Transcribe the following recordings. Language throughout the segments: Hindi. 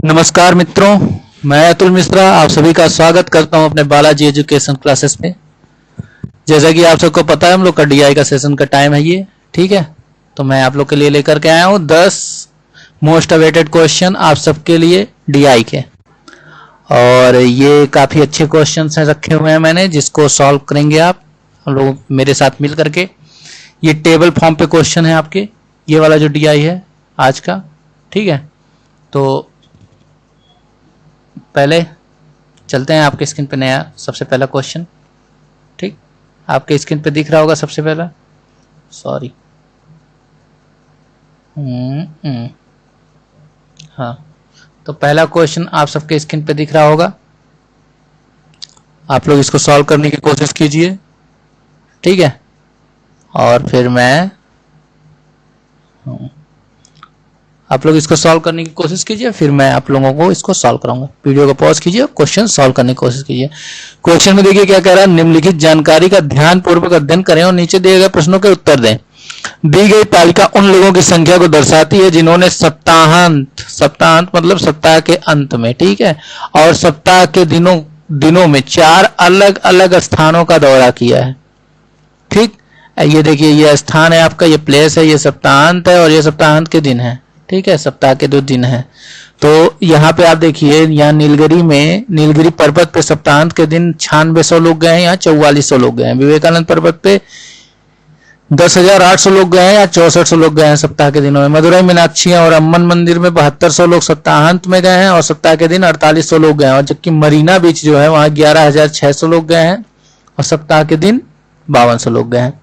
नमस्कार मित्रों, मैं अतुल मिश्रा आप सभी का स्वागत करता हूं अपने बालाजी एजुकेशन क्लासेस में। जैसा कि आप सबको पता है हम लोग का डीआई का सेशन का टाइम है ये, ठीक है। तो मैं आप लोग के लिए लेकर के आया हूं 10 मोस्ट अवेटेड क्वेश्चन आप सबके लिए डीआई के, और ये काफी अच्छे क्वेश्चन हैं रखे हुए हैं मैंने, जिसको सॉल्व करेंगे आप लोग मेरे साथ मिल करके। ये टेबल फॉर्म पे क्वेश्चन है आपके, ये वाला जो डीआई है आज का, ठीक है। तो पहले चलते हैं आपके स्क्रीन पे नया सबसे पहला क्वेश्चन, ठीक। आपके स्क्रीन पे दिख रहा होगा सबसे पहला, सॉरी, हाँ। तो पहला क्वेश्चन आप सबके स्क्रीन पे दिख रहा होगा, आप लोग इसको सॉल्व करने की कोशिश कीजिए, ठीक है। और फिर मैं आप लोग इसको सॉल्व करने की कोशिश कीजिए, फिर मैं आप लोगों को इसको सॉल्व कराऊंगा। वीडियो को पॉज कीजिए, क्वेश्चन सॉल्व करने की कोशिश कीजिए। क्वेश्चन में देखिए क्या कह रहा है, निम्नलिखित जानकारी का ध्यानपूर्वक अध्ययन करें और नीचे दिए गए प्रश्नों के उत्तर दें। दी गई तालिका उन लोगों की संख्या को दर्शाती है जिन्होंने सप्ताहांत मतलब सप्ताह के अंत में, ठीक है, और सप्ताह के दिनों में 4 अलग अलग स्थानों का दौरा किया है, ठीक। ये देखिए, ये स्थान है आपका, ये प्लेस है, ये सप्ताहांत है और ये सप्ताहांत के दिन है, ठीक है, सप्ताह के 2 दिन है। तो यहाँ पे आप देखिए, यहाँ नीलगिरी पर्वत पे सप्ताहांत के दिन 9600 लोग गए हैं, यहाँ 4400 लोग गए हैं। विवेकानंद पर्वत पे 10,800 लोग गए हैं, या 6400 लोग गए हैं सप्ताह के दिनों में। मदुरई मीनाक्षी और अम्मन मंदिर में 7200 लोग सप्ताहांत में गए हैं और सप्ताह के दिन 4800 लोग गए हैं। और जबकि मरीना बीच जो है वहां 11,600 लोग गए हैं और सप्ताह के दिन 5200 लोग गए हैं।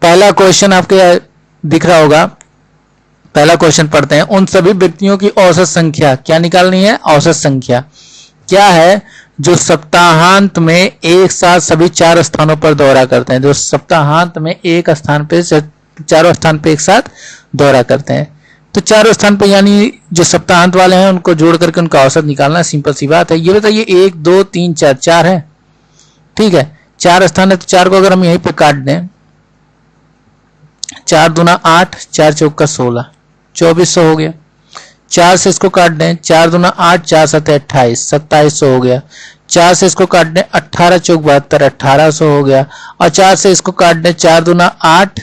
पहला क्वेश्चन आपके दिख रहा होगा, पहला क्वेश्चन पढ़ते हैं। उन सभी व्यक्तियों की औसत संख्या क्या निकालनी है? औसत संख्या क्या है जो सप्ताहांत में एक साथ सभी 4 स्थानों पर दौरा करते हैं, जो सप्ताहांत में एक स्थान पे 4 स्थान पे एक साथ दौरा करते हैं। तो 4 स्थान पे यानी जो सप्ताहांत वाले हैं उनको जोड़ करके उनका औसत निकालना, सिंपल सी बात है। ये बताइए 1 2 3 4 है, ठीक है, 4 स्थान है, तो 4 को अगर हम यहीं पे काट दें, 4 दूना 8, 4 चौका 16, 2400 हो गया। 4 से इसको काट दें, 4 दूना 8, 4 7 28, 2700 हो गया। 4 से इसको काट दें, 18 चौक 72, 1800 हो गया। और 4 से इसको काट दें, 4 दूना 8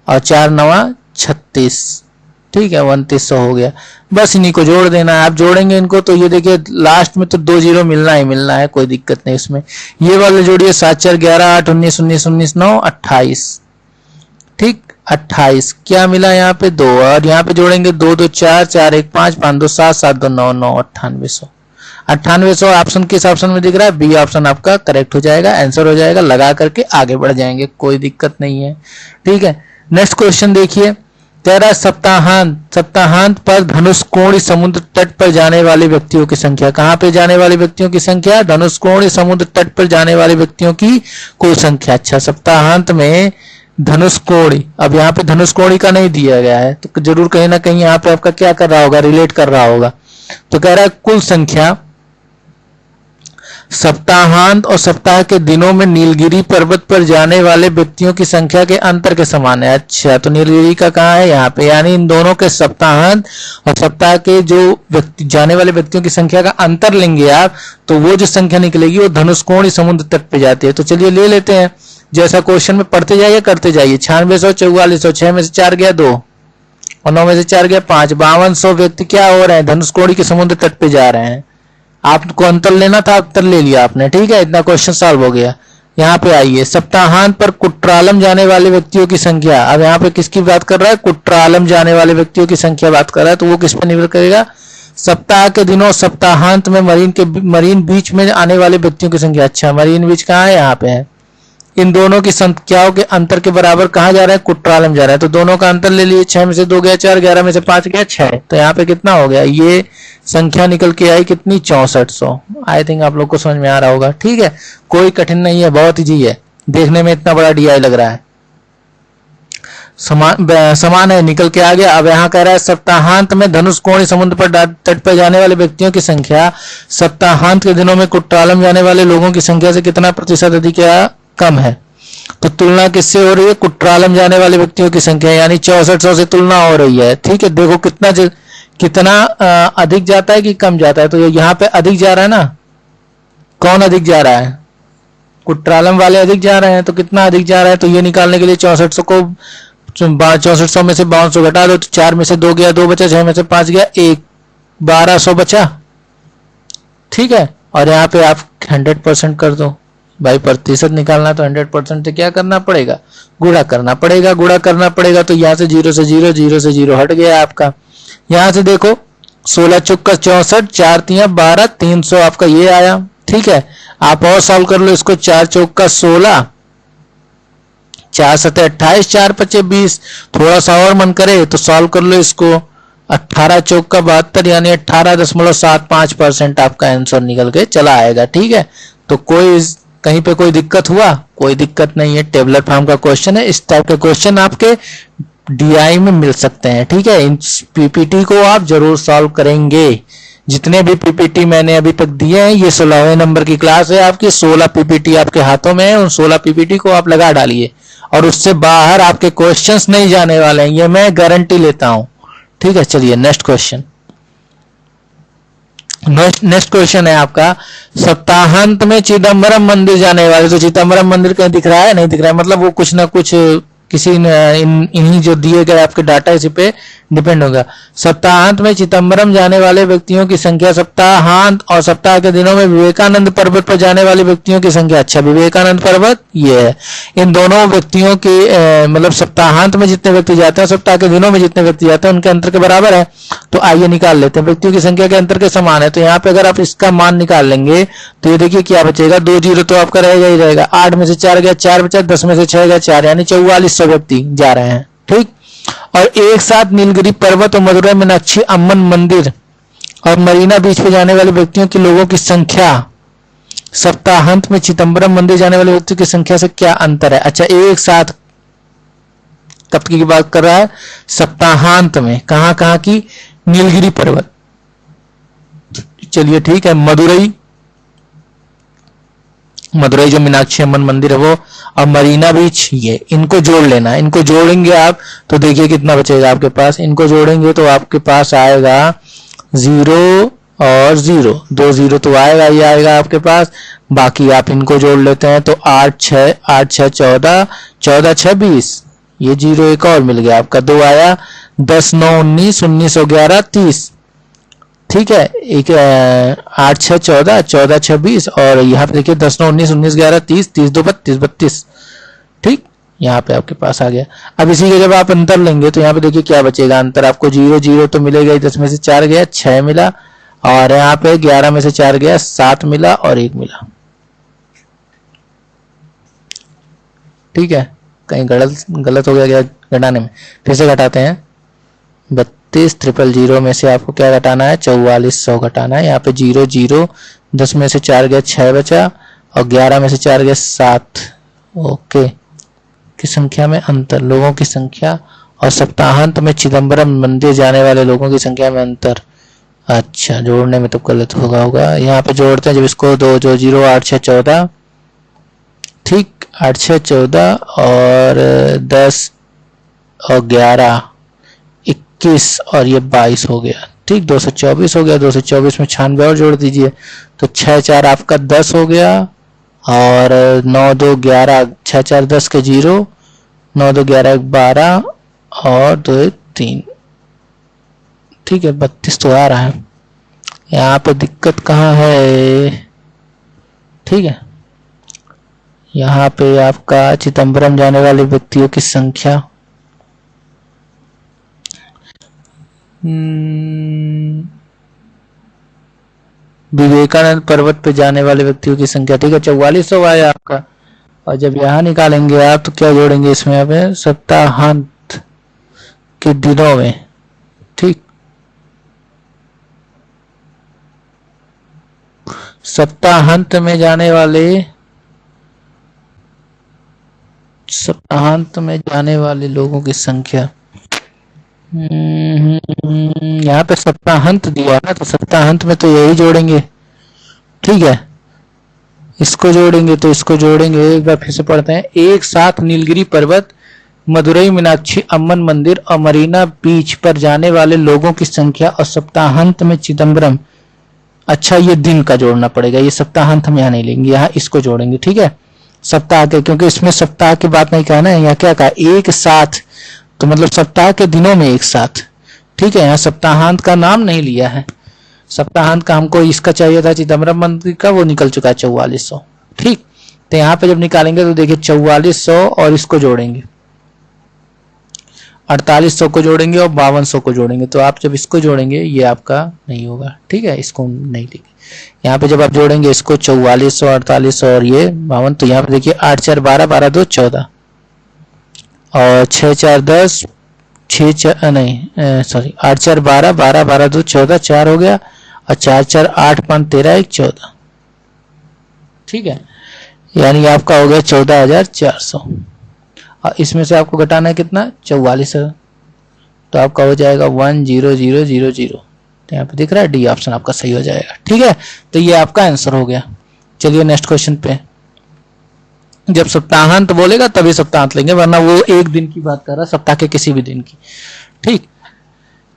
और 4 नवा 36, ठीक है, 2900 हो गया। बस इन्हीं को जोड़ देना है। आप जोड़ेंगे इनको तो ये देखिए लास्ट में तो 2 जीरो मिलना ही मिलना है, कोई दिक्कत नहीं इसमें। ये वाले जोड़िए, 7 4 11 8 19 19 19 9 28, ठीक, 28 क्या मिला यहाँ पे 2, और यहाँ पे जोड़ेंगे 2 2 4 4 1 5 5 2 7 7 2 9 9 9800। 9800 ऑप्शन किस ऑप्शन में दिख रहा है? बी ऑप्शन आपका करेक्ट हो जाएगा, आंसर हो जाएगा। लगा करके आगे बढ़ जाएंगे, कोई दिक्कत नहीं है, ठीक है। नेक्स्ट क्वेश्चन देखिए, कह रहा है सप्ताहांत पर धनुषकोणी समुद्र तट पर जाने वाले व्यक्तियों की संख्या। कहां पे जाने वाले व्यक्तियों की संख्या? धनुषकोणी समुद्र तट पर जाने वाले व्यक्तियों की कुल संख्या। अच्छा, सप्ताहांत में धनुषकोणी, अब यहाँ पे धनुषकोणी का नहीं दिया गया है, तो जरूर कहीं ना कहीं यहाँ पे आपका क्या कर रहा होगा, रिलेट कर रहा होगा। तो कह रहा है कुल संख्या सप्ताहांत और सप्ताह के दिनों में नीलगिरी पर्वत पर जाने वाले व्यक्तियों की संख्या के अंतर के समान है। अच्छा, तो नीलगिरी का कहाँ है? यहाँ पे, यानी इन दोनों के सप्ताहांत और सप्ताह के जो व्यक्ति जाने वाले व्यक्तियों की संख्या का अंतर लेंगे आप, तो वो जो संख्या निकलेगी वो धनुषकोणी समुद्र तट पे जाती है। तो चलिए ले लेते हैं, जैसा क्वेश्चन में पढ़ते जाइए करते जाइए। 9600 4400, 6 में से 4 गया 2 और 9 में से 4 गया 5, 5200 व्यक्ति क्या हो रहे हैं? धनुषकोणी के समुद्र तट पे जा रहे हैं। आपको अंतर लेना था, अंतर ले लिया आपने, ठीक है, इतना क्वेश्चन सॉल्व हो गया। यहाँ पे आइए, सप्ताहांत पर कुट्रालम जाने वाले व्यक्तियों की संख्या। अब यहाँ पे किसकी बात कर रहा है? कुट्रालम जाने वाले व्यक्तियों की संख्या बात कर रहा है, तो वो किस पर निर्भर करेगा? सप्ताह के दिनों सप्ताहांत में मरीन बीच में आने वाले व्यक्तियों की संख्या। अच्छा, मरीन बीच कहाँ है? यहाँ पे है। इन दोनों की संख्याओं के अंतर के बराबर कहाँ जा रहा है? कुट्रालम जा रहा है, तो दोनों का अंतर ले लिए। 6 में से 2 गया 4, 11 में से 5 गया 6, तो यहाँ पे कितना हो गया? ये संख्या निकल के आई कितनी? 6400। आई थिंक आप लोग को समझ में आ रहा होगा, ठीक है, कोई कठिन नहीं है, बहुत इजी है। देखने में इतना बड़ा डीआई लग रहा है, समान है, निकल के आ गया। अब यहाँ कह रहा है सप्ताहांत में धनुषकोणी समुद्र पर तट पर जाने वाले व्यक्तियों की संख्या सप्ताहांत के दिनों में कुट्रालम जाने वाले लोगों की संख्या से कितना प्रतिशत अधिक या कम है। तो तुलना किससे हो रही है? कुट्रालम जाने वाले व्यक्तियों की संख्या, यानी 6400 से तुलना हो रही है, ठीक है। देखो कितना अधिक जाता है कि कम जाता है? तो यहाँ पे अधिक जा रहा है ना, कौन अधिक जा रहा है? कुट्रालम वाले अधिक जा रहे हैं। तो कितना अधिक जा रहा है? तो ये निकालने के लिए 6400 को 6400 में से 5200 घटा दो, तो 4 में से 2 गया, 2 बचा, 6 में से 5 गया, 1, 1200 बचा। ठीक है, और यहाँ पे आप 100% कर दो भाई, प्रतिशत निकालना तो 100% से क्या करना पड़ेगा? गुणा करना पड़ेगा। गुणा करना पड़ेगा तो यहाँ से 0 से 0, 0 से 0 हट गया आपका। यहाँ से देखो 16 चौका 64, 4 तिया 12, 300 आपका ये आया। ठीक है, आप और सॉल्व कर लो इसको। 4 चौका 16, 4 सते 28, 4 पचे 20। थोड़ा सा और मन करे तो सॉल्व कर लो इसको। 18 चौका 72 यानी 18.75% आपका आंसर निकल के चला आएगा। ठीक है, तो कोई कहीं पे कोई दिक्कत हुआ? कोई दिक्कत नहीं है। टेबलर फॉर्म का क्वेश्चन है। इस टाइप के क्वेश्चन आपके डीआई में मिल सकते हैं। ठीक है, इन पीपीटी को आप जरूर सॉल्व करेंगे। जितने भी पीपीटी मैंने अभी तक दिए हैं, ये 16वें नंबर की क्लास है आपकी। 16 पीपीटी आपके हाथों में है। उन 16 पीपीटी को आप लगा डालिए और उससे बाहर आपके क्वेश्चंस नहीं जाने वाले हैं, ये मैं गारंटी लेता हूं। ठीक है, चलिए नेक्स्ट क्वेश्चन। नेक्स्ट क्वेश्चन है आपका, सप्ताहांत में चिदम्बरम मंदिर जाने वाले। तो चिदम्बरम मंदिर कहीं दिख रहा है? नहीं दिख रहा है, मतलब वो कुछ ना कुछ किसी इन्हीं जो दिए गए आपके डाटा इसी पे डिपेंड होगा। सप्ताहांत में चिदम्बरम जाने वाले व्यक्तियों की संख्या, सप्ताहांत और सप्ताह के दिनों में विवेकानंद पर्वत पर जाने वाले व्यक्तियों की संख्या। अच्छा, विवेकानंद पर्वत ये है। इन दोनों व्यक्तियों की मतलब सप्ताहांत में जितने व्यक्ति जाते हैं, सप्ताह के दिनों में जितने व्यक्ति जाते हैं, उनके अंतर के बराबर है। तो आइए निकाल लेते हैं। व्यक्तियों की संख्या के अंतर के समान है, तो यहाँ पे अगर आप इसका मान निकाल लेंगे तो ये देखिए क्या बचेगा, 2 जीरो तो आपका रहेगा ही रहेगा। 8 में से 4 गया, 4 बचा, 10 में से 6 गया 4, यानी 4400 व्यक्ति जा रहे हैं। ठीक, और एक साथ नीलगिरी पर्वत और मदुरई मीनाक्षी अम्मन मंदिर और मरीना बीच पे जाने वाले व्यक्तियों की लोगों की संख्या, सप्ताहांत में चिदम्बरम मंदिर जाने वाले व्यक्तियों की संख्या से क्या अंतर है? अच्छा, एक साथ कब की बात कर रहा है? सप्ताहांत में। कहां कहां की? नीलगिरी पर्वत। चलिए ठीक है, मदुरई जो मीनाक्षी अम्मन मंदिर है वो, और मरीना बीच, ये इनको जोड़ लेना। इनको जोड़ेंगे आप तो देखिए कितना बचेगा आपके पास। इनको जोड़ेंगे तो आपके पास आएगा 0 और 0, 2 0 तो आएगा ही आएगा आपके पास। बाकी आप इनको जोड़ लेते हैं तो 8 6 14, 14 6 20, ये 0 एक और मिल गया आपका, 2 आया, 10 9 19, 19 और 11 30। ठीक है, एक 8 6 14, 14 6 20, और यहाँ पे देखिए 10 9 19, 19 11 30, 30 2 32, 32। ठीक, यहाँ पे आपके पास आ गया। अब इसी के जब आप अंतर लेंगे तो यहाँ पे देखिए क्या बचेगा अंतर आपको। 0 0 तो मिलेगा ही, 10 में से 4 गया 6 मिला, और यहाँ पे 11 में से 4 गया 7 मिला और 1 मिला। ठीक है, कहीं गलत हो गया घटाने में, फिर से घटाते हैं। 32 000 में से आपको क्या घटाना है? 4400 घटाना है। यहाँ पे 0 0, 10 में से 4 गया 6 बचा, और 11 में से 4 गया 7। ओके, की संख्या में अंतर, लोगों की संख्या और सप्ताहांत में चिदम्बरम मंदिर जाने वाले लोगों की संख्या में अंतर। अच्छा, जोड़ने में तो गलत होगा। यहाँ पे जोड़ते हैं जब इसको, 2 2 0, 8 6 14। ठीक, 8 6 14 और 10 और 11 21 और ये 22 हो गया। ठीक, 224 हो गया। 224 में 96 और जोड़ दीजिए तो 6 4 आपका 10 हो गया, और 9 2 11, 6 4 10 के 0, 9 2 11 12 और 2 1 3। ठीक है, 32 तो आ रहा है। यहाँ पे दिक्कत कहाँ है? ठीक है, यहाँ पे आपका चिदम्बरम जाने वाले व्यक्तियों की संख्या, विवेकानंद पर्वत पे जाने वाले व्यक्तियों की संख्या। ठीक है, 4400 आया आपका। और जब यहाँ निकालेंगे आप तो क्या जोड़ेंगे इसमें? आप सप्ताहांत के दिनों में। ठीक, सप्ताहांत में जाने वाले, सप्ताहांत में जाने वाले लोगों की संख्या। यहाँ पे सप्ताहांत दिया ना, तो सप्ताहांत में तो यही जोड़ेंगे। ठीक है, इसको जोड़ेंगे तो इसको जोड़ेंगे। एक बार फिर से पढ़ते हैं। एक साथ नीलगिरी पर्वत मदुरई मीनाक्षी अम्मन मंदिर और मरीना बीच पर जाने वाले लोगों की संख्या और सप्ताहांत में चिदम्बरम। अच्छा, ये दिन का जोड़ना पड़ेगा, ये सप्ताहांत हम यहाँ नहीं लेंगे, यहाँ इसको जोड़ेंगे। ठीक है, सप्ताह के, क्योंकि इसमें सप्ताह की बात नहीं कहना है, यहाँ क्या कहा, एक साथ, तो मतलब सप्ताह के दिनों में एक साथ। ठीक है, यहाँ सप्ताहांत का नाम नहीं लिया है। सप्ताहांत का हमको इसका चाहिए था चिदम्बरम मंदिर का, वो निकल चुका है 4400। ठीक, तो यहाँ पे जब निकालेंगे तो देखिए 4400 और इसको जोड़ेंगे, 4800 को जोड़ेंगे और 5200 को जोड़ेंगे, तो आप जब इसको जोड़ेंगे ये आपका नहीं होगा। ठीक है, इसको नहीं लेंगे। यहाँ पे जब आप जोड़ेंगे इसको 4400, 4800 और ये 52, तो यहाँ पे देखिए 8 4 12, 12 2 14 और 6 4 10, 6 4 नहीं सॉरी 8 4 12, 12 12 2 14, 4 हो गया, और 4 4 8 5 13 1 14। ठीक है, यानी आपका हो गया 14400, और इसमें से आपको घटाना है कितना, 44, तो आपका हो जाएगा 10000। तो यहाँ पे दिख रहा है डी ऑप्शन आपका सही हो जाएगा। ठीक है, तो ये आपका आंसर हो गया। चलिए नेक्स्ट क्वेश्चन पे, जब सप्ताहांत बोलेगा तभी सप्ताहांत लेंगे, वरना वो एक दिन की बात कर रहा है, सप्ताह के किसी भी दिन की। ठीक,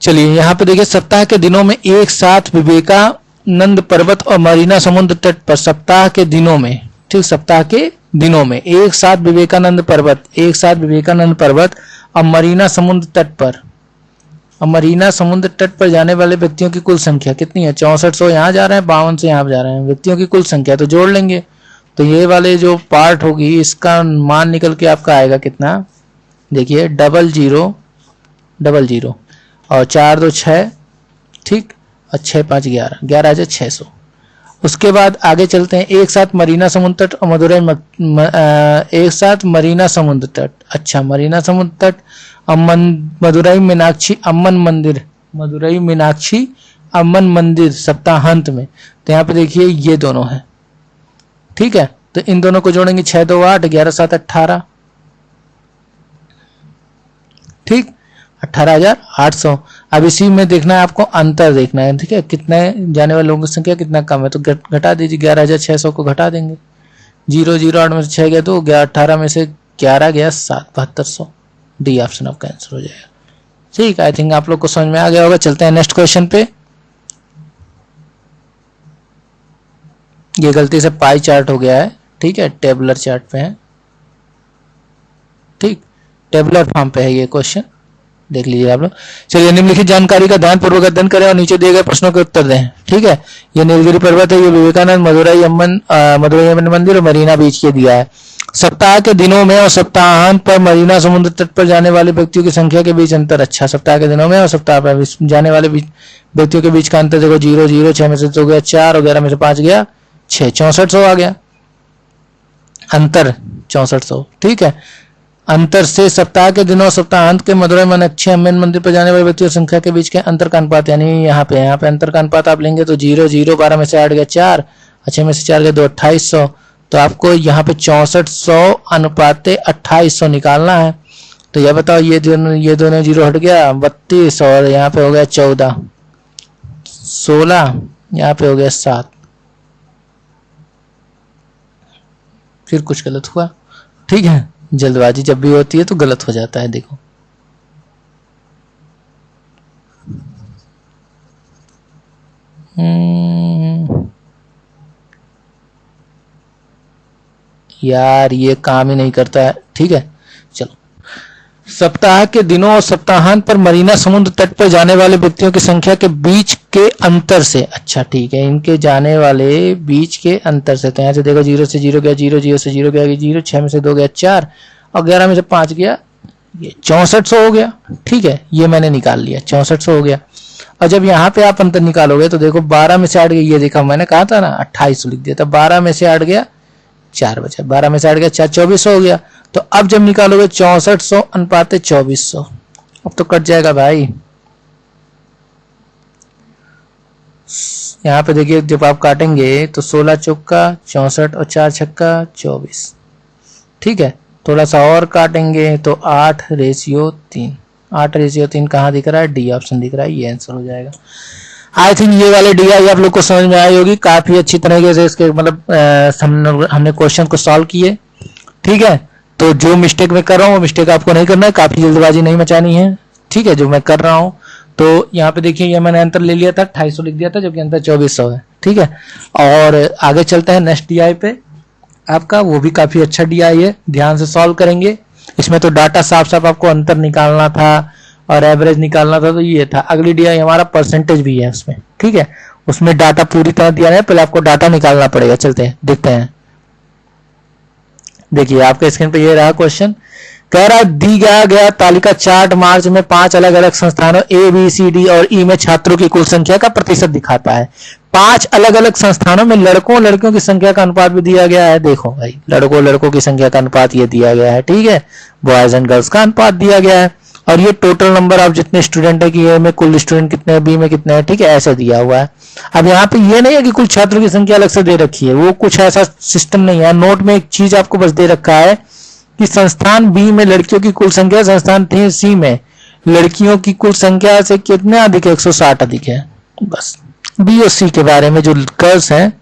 चलिए यहाँ पे देखिए, सप्ताह के दिनों में एक साथ विवेकानंद पर्वत और मरीना समुद्र तट पर, सप्ताह के दिनों में, ठीक, सप्ताह के दिनों में एक साथ विवेकानंद पर्वत और मरीना समुद्र तट पर, और मरीना समुद्र तट पर जाने वाले व्यक्तियों की कुल संख्या कितनी है, 6400 यहाँ जा रहे हैं, 5200 यहाँ जा रहे हैं, व्यक्तियों की कुल संख्या तो जोड़ लेंगे। तो ये वाले जो पार्ट होगी इसका मान निकल के आपका आएगा कितना, देखिए 0000 और 4 2 6, ठीक, और 6 5 11, 11600। उसके बाद आगे चलते हैं, एक साथ मरीना समुद्र तट और मदुरई एक साथ मरीना समुद्र तट, अच्छा मरीना समुद्र तट और मदुरई मीनाक्षी अम्मन मंदिर सप्ताहांत में, तो यहाँ पे देखिए ये दोनों हैं। ठीक है, तो इन दोनों को जोड़ेंगे, 6 2 8, 11 7 18, ठीक, 18800। अब इसी में देखना है आपको, अंतर देखना है। ठीक है, कितने जाने वाले लोगों की संख्या कितना कम है, तो घटा दीजिए, 11600 को घटा देंगे, 008 में से 6 गया 2, 18 में से 11 गया 7, 7200। डी ऑप्शन आपका आंसर हो जाएगा। ठीक, आई थिंक आप लोग को समझ में आ गया होगा। चलते हैं नेक्स्ट क्वेश्चन पे। ये गलती से पाई चार्ट हो गया है, ठीक है, टेबुलर चार्ट पे है, ठीक, टेबुलर फॉर्म पे है ये क्वेश्चन, देख लीजिए आप लोग। चलिए, निम्नलिखित जानकारी का ध्यानपूर्वक अध्ययन करें और नीचे दिए गए प्रश्नों के उत्तर दें। ठीक है, ये नीलगिरी पर्वत है, ये विवेकानंद मदुरई अम्मन मंदिर और मरीना बीच के दिया है। सप्ताह के दिनों में और सप्ताहांत पर मरीना समुद्र तट पर जाने वाले व्यक्तियों की संख्या के बीच अंतर, अच्छा, सप्ताह के दिनों में और सप्ताह पर जाने वाले व्यक्तियों के बीच का अंतर देखो, 0 0, 6 में से 2 गया 4 और 11 में से 5 गया 6, 6400 आ गया अंतर, 6400। ठीक है, अंतर से सप्ताह के दिनों सप्ताहांत के मदुरई मीनाक्षी अम्मन मंदिर पर जाने वाले व्यक्तियों की संख्या के बीच के अंतर का अनुपात, यानी यहाँ पे अंतर का अनुपात आप लेंगे तो 0 0, 12 में से 8 गया 4, 6 में से 4 गया 2, 2800। तो आपको यहाँ पे 6400 अनुपाते 2800 निकालना है। तो यह बताओ, ये दोनों जीरो हट गया, 32 और यहाँ पे हो गया 14, 16, यहाँ पे हो गया 7, फिर कुछ गलत हुआ। ठीक है, जल्दबाजी जब भी होती है तो गलत हो जाता है। देखो, यार ये काम ही नहीं करता है। ठीक है, चलो, सप्ताह के दिनों और सप्ताहांत पर मरीना समुद्र तट पर जाने वाले व्यक्तियों की संख्या के बीच के अंतर से, अच्छा ठीक है, इनके जाने वाले बीच के अंतर से, तो यहाँ से देखो 0 से 0 गया 0, 0 से 0 गया 0, 6 में से 2 गया 4 और 11 में से 5 गया, ये 6400 हो गया। ठीक है, ये मैंने निकाल लिया, 6400 हो गया। और जब यहाँ पे आप अंतर निकालोगे तो देखो 12 में से 8 गया, ये देखा मैंने कहा था ना 2800 लिख दिया था, 12 में से 8 गया 4 बचा, 12 में से 8 गया 4, 2400 हो गया। तो अब जब निकालोगे 6400 अनुपाते 2400, अब तो कट जाएगा भाई। यहाँ पे देखिए, जब आप काटेंगे तो 16 चौका 64 और 4 छक्का 24। ठीक है, थोड़ा सा और काटेंगे तो 8:3, 8:3 कहाँ दिख रहा है, डी ऑप्शन दिख रहा है, ये आंसर हो जाएगा। आई थिंक ये वाले डी आई आप लोग को समझ में आई होगी, काफी अच्छी तरीके से इसके मतलब हमने क्वेश्चन को सॉल्व किए। ठीक है, तो तो जो मिस्टेक मैं कर रहा हूँ वो मिस्टेक आपको नहीं करना है, काफी जल्दबाजी नहीं मचानी है, ठीक है, जो मैं कर रहा हूँ। तो यहाँ पे देखिए ये मैंने अंतर ले लिया था, 2800 लिख दिया था, जबकि अंतर 2400 है, ठीक है। और आगे चलते हैं नेक्स्ट डीआई पे। आपका वो भी काफी अच्छा डीआई है, ध्यान से सॉल्व करेंगे। इसमें तो डाटा साफ साफ आपको अंतर निकालना था और एवरेज निकालना था, तो ये था। अगली डीआई हमारा परसेंटेज भी है उसमें, ठीक है, उसमें डाटा पूरी तरह दिया है, पहले आपको डाटा निकालना पड़ेगा। चलते हैं देखते हैं। देखिए आपके स्क्रीन पे ये रहा क्वेश्चन, कह रहा दी गया तालिका चार्ट मार्च में 5 अलग अलग संस्थानों ए बी सी डी और ई में छात्रों की कुल संख्या का प्रतिशत दिखाता है। 5 अलग अलग संस्थानों में लड़कों लड़कियों की संख्या का अनुपात भी दिया गया है। देखो भाई, लड़कों की संख्या का अनुपात ये दिया गया है, ठीक है, बॉयज एंड गर्ल्स का अनुपात दिया गया है। और ये टोटल नंबर ऑफ जितने स्टूडेंट है कि ए में कुल स्टूडेंट कितने हैं, बी में कितने हैं, ठीक है, ऐसे दिया हुआ है। अब यहाँ पे ये नहीं है कि कुल छात्रों की संख्या अलग से दे रखी है, वो कुछ ऐसा सिस्टम नहीं है। नोट में एक चीज आपको बस दे रखा है कि संस्थान बी में लड़कियों की कुल संख्या संस्थान सी में लड़कियों की कुल संख्या से कितने अधिक है, 160 अधिक है। बस बी और सी के बारे में जो गर्ल्स हैं,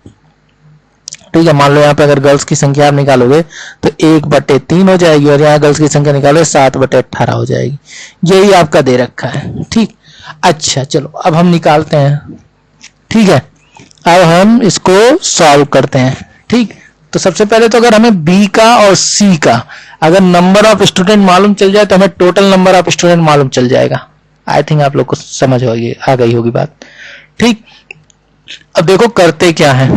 ठीक है, मान लो यहाँ पे अगर गर्ल्स की संख्या आप निकालोगे तो 1/3 हो जाएगी, और यहाँ गर्ल्स की संख्या निकालोगे 7/18 हो जाएगी। यही आपका दे रखा है, ठीक। अच्छा चलो अब हम निकालते हैं, ठीक है, अब हम इसको सॉल्व करते हैं, ठीक। तो सबसे पहले तो अगर हमें बी का और सी का अगर नंबर ऑफ स्टूडेंट मालूम चल जाए तो हमें टोटल नंबर ऑफ स्टूडेंट मालूम चल जाएगा। आई थिंक आप लोग को समझ होगी, आ गई होगी बात, ठीक। अब देखो करते क्या है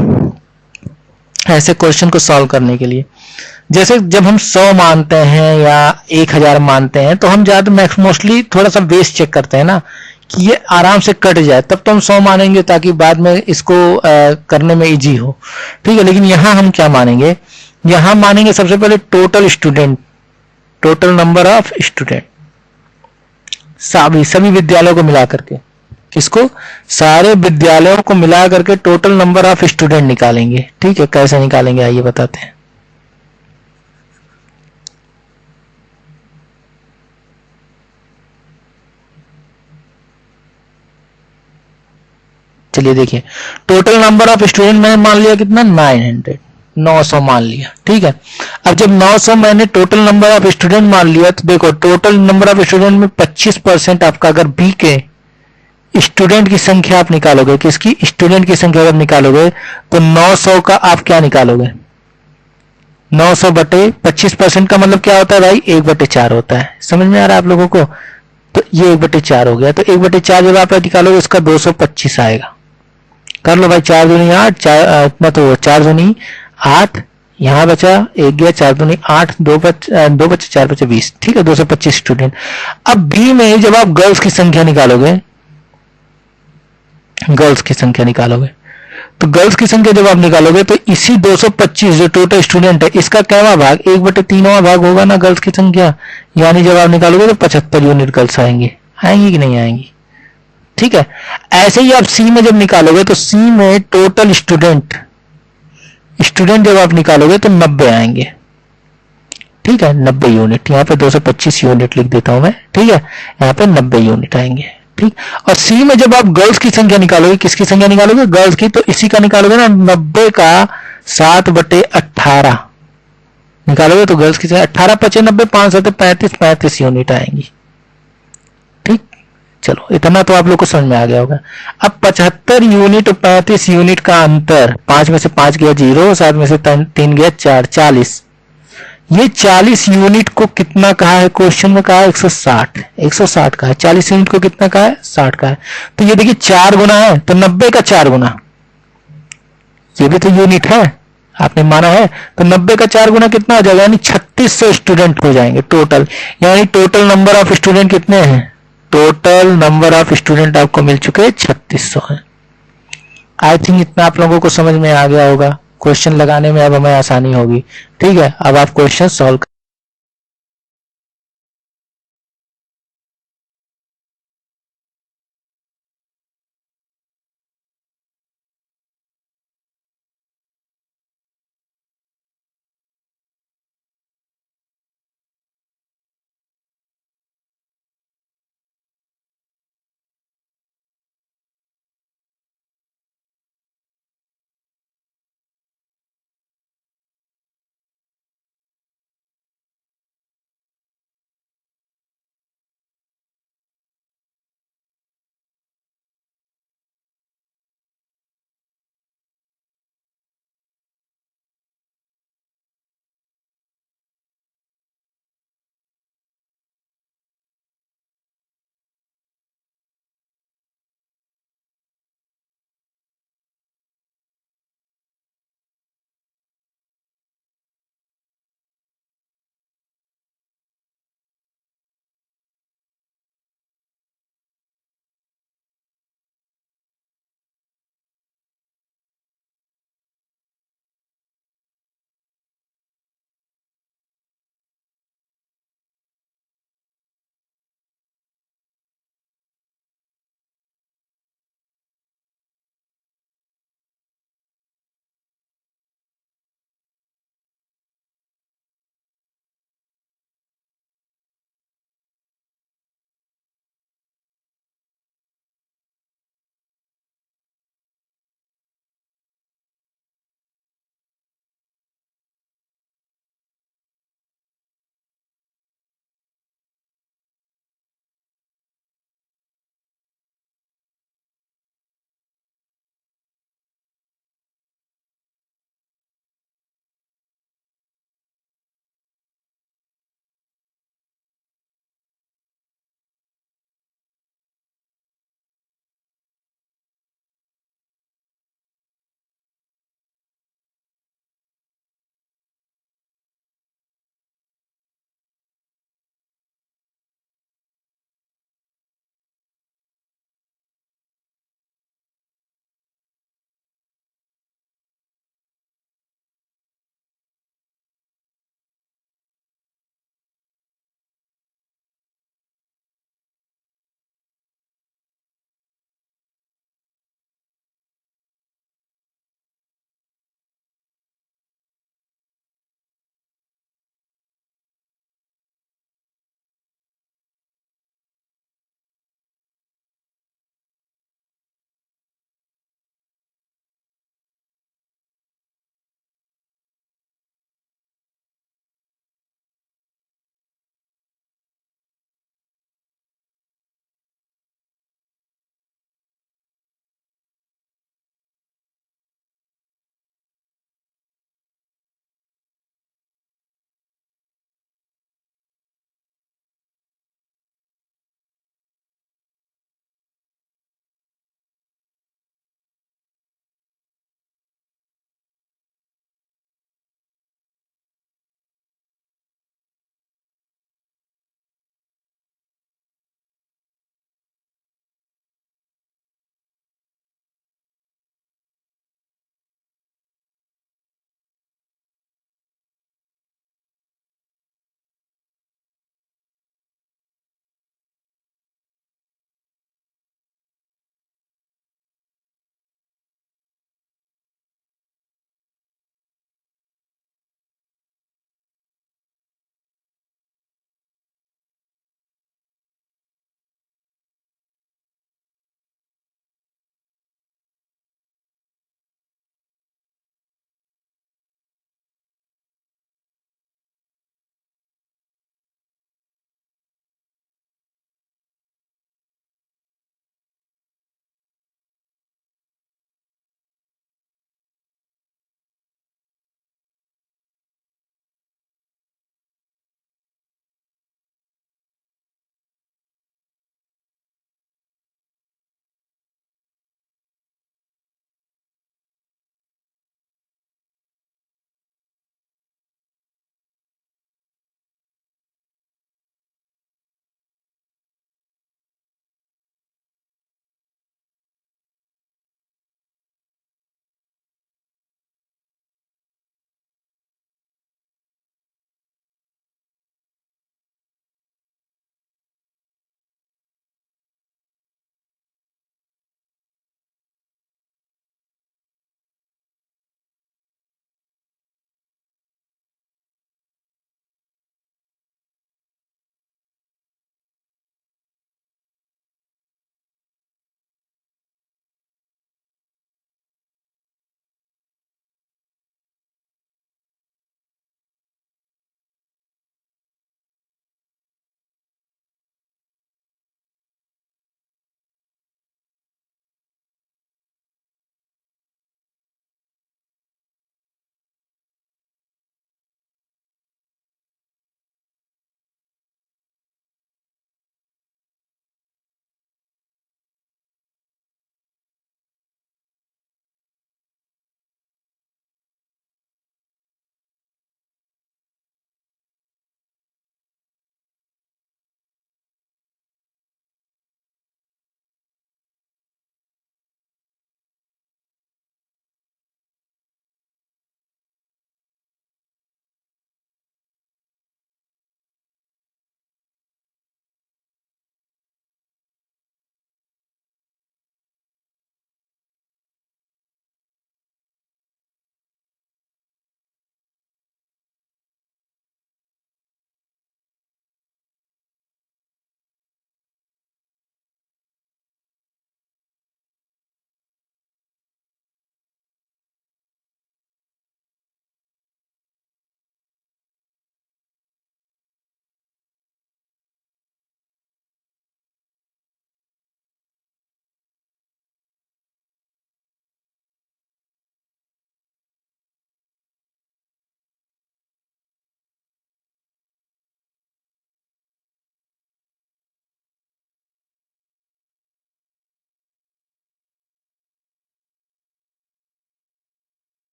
ऐसे क्वेश्चन को सॉल्व करने के लिए। जैसे जब हम 100 मानते हैं या 1000 मानते हैं तो हम ज्यादा मोस्टली थोड़ा सा बेस चेक करते हैं ना, कि ये आराम से कट जाए, तब तो हम 100 मानेंगे ताकि बाद में इसको करने में इजी हो, ठीक है। लेकिन यहां हम क्या मानेंगे, यहां मानेंगे सबसे पहले total student, total number of student सभी विद्यालयों को मिला करके, किसको, सारे विद्यालयों को मिला करके टोटल नंबर ऑफ स्टूडेंट निकालेंगे, ठीक है। कैसे निकालेंगे आइए बताते हैं। चलिए देखिए, टोटल नंबर ऑफ स्टूडेंट मैंने मान लिया कितना, 900 मान लिया, ठीक है। अब जब 900 मैंने टोटल नंबर ऑफ स्टूडेंट मान लिया तो देखो टोटल नंबर ऑफ स्टूडेंट में 25% आपका अगर बी के स्टूडेंट की संख्या आप निकालोगे, किसकी, स्टूडेंट की संख्या अगर निकालोगे तो 900 का आप क्या निकालोगे, 900 बटे 25% का मतलब क्या होता है भाई, 1/4 होता है। समझ में आ रहा है आप लोगों को, तो ये 1/4 हो गया। तो 1/4 जब आप निकालोगे उसका 225 आएगा। कर लो भाई, 4 दूनी 8, इतना तो 4 दूनी 8, यहां बचा 1 गया, 4 दूनी 8, 2 बचे 4 बचे 20, ठीक है, 225 स्टूडेंट। अब बी में जब आप गर्ल्स की संख्या निकालोगे, गर्ल्स की संख्या निकालोगे तो गर्ल्स की संख्या जब आप निकालोगे तो इसी 225 जो टोटल स्टूडेंट है इसका कैवा भाग, 1/3वां भाग होगा ना गर्ल्स की संख्या, यानी जब आप निकालोगे तो 75 यूनिट गर्ल्स आएंगे कि नहीं आएंगी, ठीक है। ऐसे ही आप सी में जब निकालोगे तो सी में टोटल स्टूडेंट जब आप निकालोगे तो 90 आएंगे, ठीक है, 90 यूनिट। यहाँ पे 225 यूनिट लिख देता हूं मैं, ठीक है, यहाँ पे 90 यूनिट आएंगे, ठीक। और सी में जब आप गर्ल्स की संख्या निकालोगे, किसकी संख्या निकालोगे, गर्ल्स की, तो इसी का निकालोगे ना, 90 का 7/18 निकालोगे तो गर्ल्स की संख्या 18 × 90 5 7 35 यूनिट आएंगी, ठीक। चलो इतना तो आप लोग को समझ में आ गया होगा। अब 75 यूनिट और 35 यूनिट का अंतर, 5 में से 5 गया 0, 7 में से 3 गया 4, 40। ये 40 यूनिट को कितना कहा है, क्वेश्चन में कहा है 160 का है। 40 यूनिट को कितना कहा है, 60 का है। तो ये देखिए 4 गुना है तो 90 का 4 गुना, ये भी तो यूनिट है, आपने माना है, तो 90 का 4 गुना कितना हो जाएगा, यानी 3600 स्टूडेंट हो जाएंगे टोटल। यानी टोटल नंबर ऑफ स्टूडेंट कितने हैं, टोटल नंबर ऑफ स्टूडेंट आपको मिल चुके 3600 है। आई थिंक इतना आप लोगों को समझ में आ गया होगा। क्वेश्चन लगाने में अब हमें आसानी होगी, ठीक है। अब आप क्वेश्चन सॉल्व